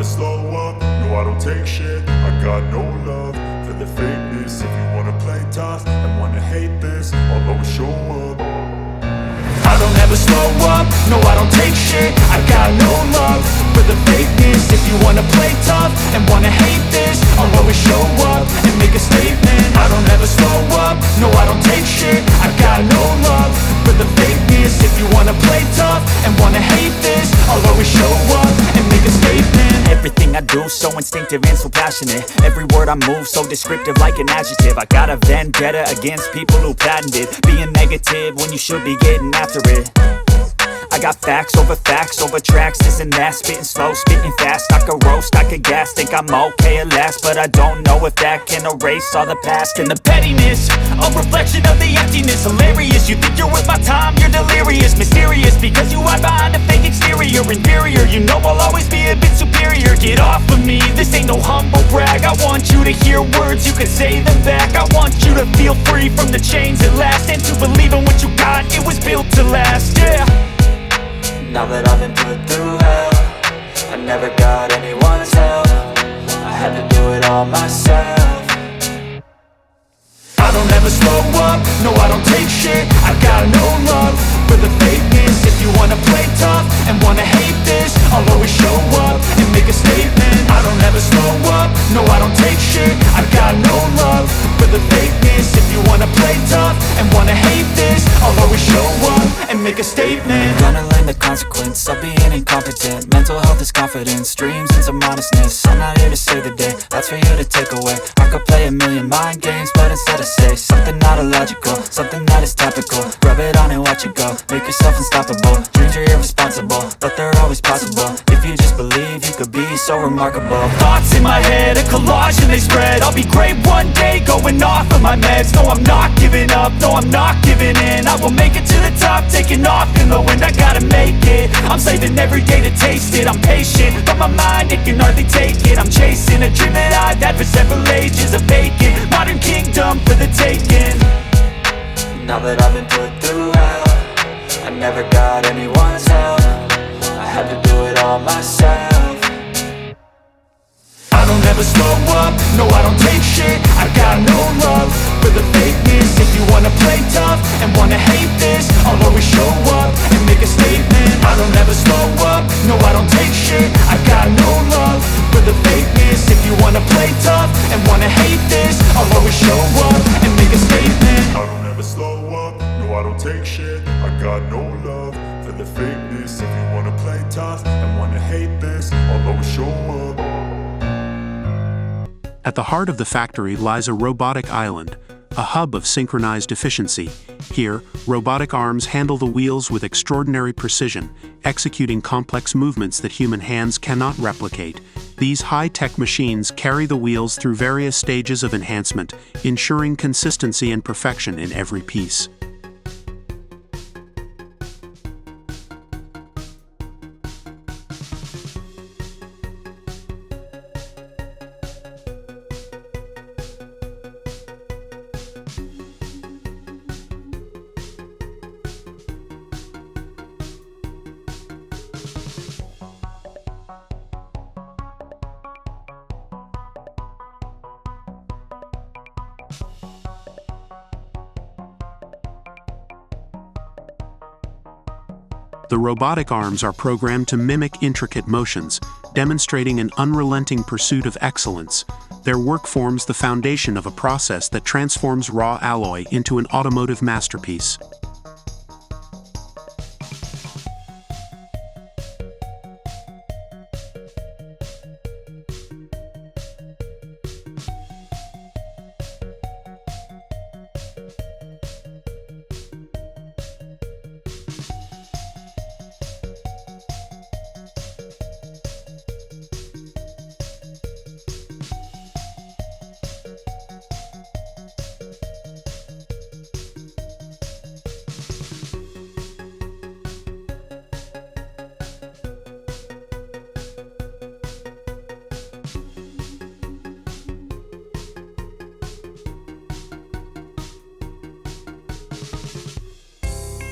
slow up, no I don't take shit. I got no love for the fakeness. If you wanna play tough and wanna hate this, I'll always show up. I don't ever slow up, no I don't take shit. I got no love for the fakeness. If you wanna play tough and wanna hate this, I'll always show up and make a statement. I don't ever slow up, no I don't take shit. I got no love for the fakeness. If you wanna play tough and wanna hate this, I'll always show up and make a statement. Everything I do so instinctive and so passionate. Every word I move so descriptive like an adjective. I got a vendetta against people who patented being negative when you should be getting after it. I got facts over tracks, this and that. Spitting slow, spitting fast. I could roast, I could gas. Think I'm okay at last, but I don't know if that can erase all the past. And the pettiness, a reflection of the emptiness. Hilarious, you think you're worth my time, you're delirious. Mysterious, because you hide behind a fake exterior. Inferior, you know I'll always be a bit superior. Get off of me, this ain't no humble brag. I want you to hear words, you can say them back. I want you to feel free from the chains at last, and to believe in what you got, it was built to last, yeah. Now that I've been put through hell, I never got anyone's help. I had to do it all myself. I don't ever slow up, no I don't take shit. I got no love for the fakeness. If you wanna play tough and wanna hate this, I'll always show up and make a statement. I don't ever slow up, no I don't take shit. I got no love for the fakeness. If you wanna play tough and wanna hate this, I'll always show up and make a statement. Gonna learn the consequence of being incompetent. Mental health is confidence, dreams and some modestness. I'm not here to save the day, that's for you to take away. I could play a million mind games, but instead I say something not illogical, something that is topical. Rub it on and watch it go, make yourself unstoppable. Dreams are irresponsible, but they're always possible. If you just believe, you could be so remarkable. Thoughts in my head, a collage and they spread. I'll be great one day, going off of my meds. No, I'm not giving up, no, I'm not giving in. I will make it to the top, taking off in the wind. I gotta make it, I'm saving every day to taste it. I'm patient, but my mind, it can hardly take it. I'm chasing a dream that I've had for several ages. A vacant, modern kingdom for the taking. Now that I've been put through hell, I never got anyone's help. I had to do it all myself. I don't ever slow up, no I don't take shit. I got no love for the fakeness. If you wanna play tough and wanna hate this, I'll always show up and make a statement. I don't ever slow up, no I don't take shit. I got no love for the fakeness. If you wanna play tough and wanna hate this, I'll always show up and make a statement. I don't ever slow up, no I don't take shit. I got no love for the fakeness. If you wanna play tough and wanna hate this, I'll always show up. At the heart of the factory lies a robotic island, a hub of synchronized efficiency. Here, robotic arms handle the wheels with extraordinary precision, executing complex movements that human hands cannot replicate. These high-tech machines carry the wheels through various stages of enhancement, ensuring consistency and perfection in every piece. The robotic arms are programmed to mimic intricate motions, demonstrating an unrelenting pursuit of excellence. Their work forms the foundation of a process that transforms raw alloy into an automotive masterpiece.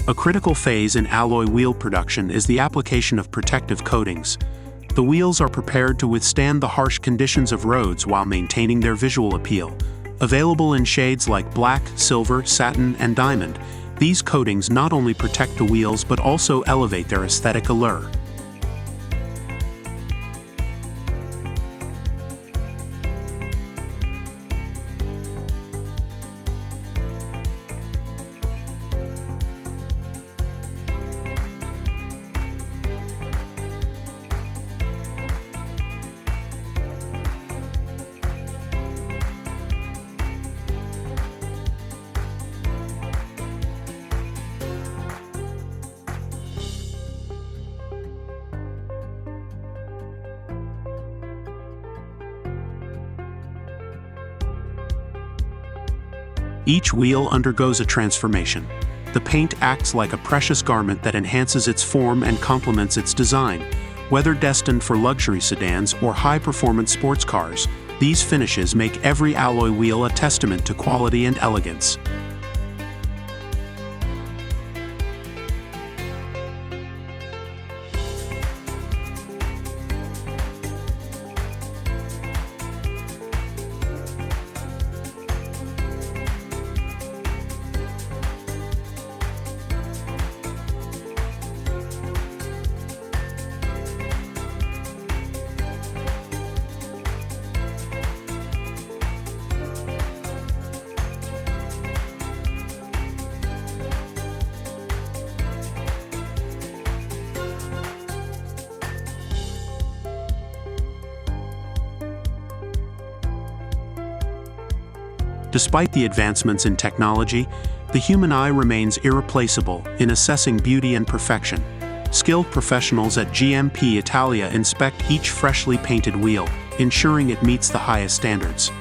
A critical phase in alloy wheel production is the application of protective coatings. The wheels are prepared to withstand the harsh conditions of roads while maintaining their visual appeal. Available in shades like black, silver, satin, and diamond, these coatings not only protect the wheels but also elevate their aesthetic allure. Each wheel undergoes a transformation. The paint acts like a precious garment that enhances its form and complements its design. Whether destined for luxury sedans or high-performance sports cars, these finishes make every alloy wheel a testament to quality and elegance. Despite the advancements in technology, the human eye remains irreplaceable in assessing beauty and perfection. Skilled professionals at GMP Italia inspect each freshly painted wheel, ensuring it meets the highest standards.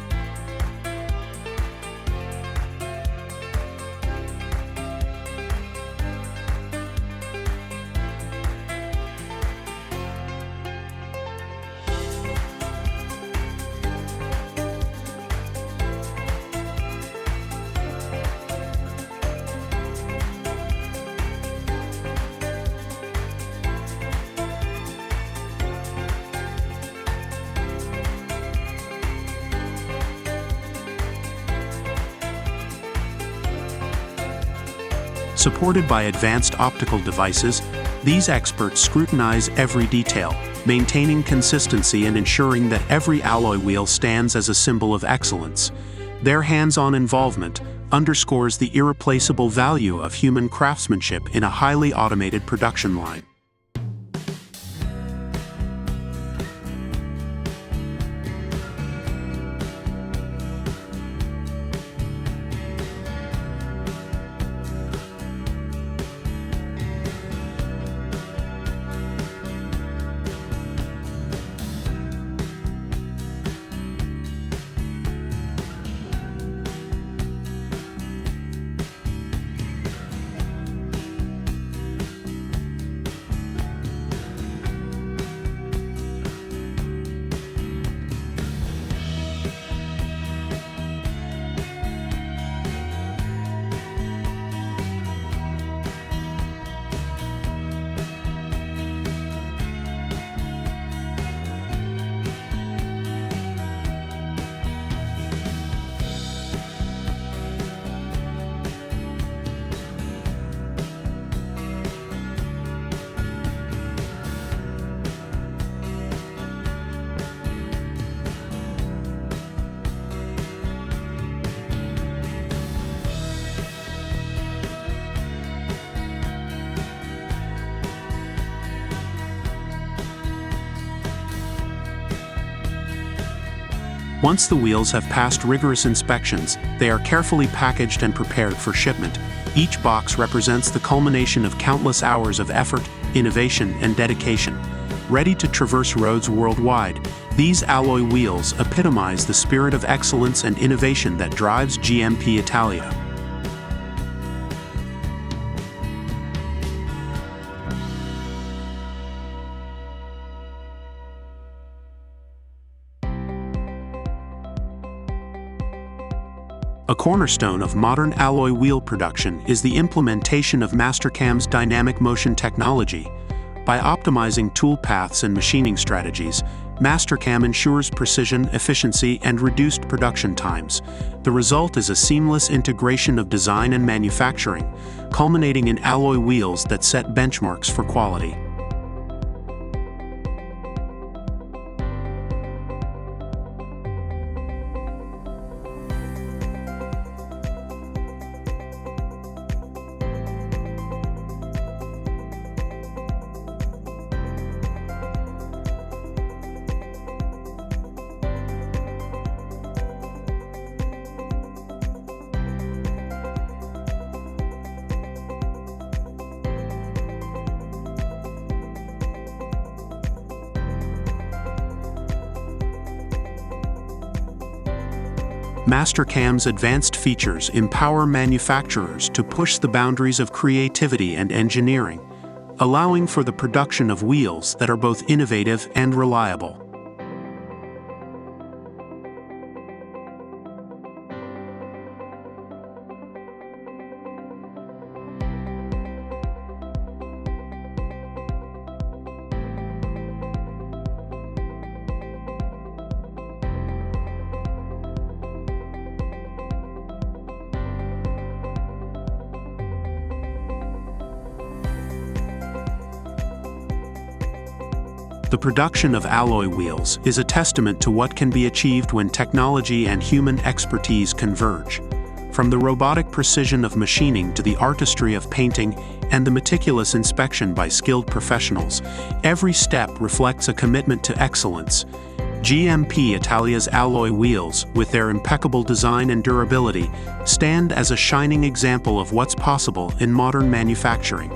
Supported by advanced optical devices, these experts scrutinize every detail, maintaining consistency and ensuring that every alloy wheel stands as a symbol of excellence. Their hands-on involvement underscores the irreplaceable value of human craftsmanship in a highly automated production line. Once the wheels have passed rigorous inspections, they are carefully packaged and prepared for shipment. Each box represents the culmination of countless hours of effort, innovation, and dedication. Ready to traverse roads worldwide, these alloy wheels epitomize the spirit of excellence and innovation that drives GMP Italia. A cornerstone of modern alloy wheel production is the implementation of Mastercam's dynamic motion technology. By optimizing tool paths and machining strategies, Mastercam ensures precision, efficiency, and reduced production times. The result is a seamless integration of design and manufacturing, culminating in alloy wheels that set benchmarks for quality. Mastercam's advanced features empower manufacturers to push the boundaries of creativity and engineering, allowing for the production of wheels that are both innovative and reliable. The production of alloy wheels is a testament to what can be achieved when technology and human expertise converge. From the robotic precision of machining to the artistry of painting and the meticulous inspection by skilled professionals, every step reflects a commitment to excellence. GMP Italia's alloy wheels, with their impeccable design and durability, stand as a shining example of what's possible in modern manufacturing.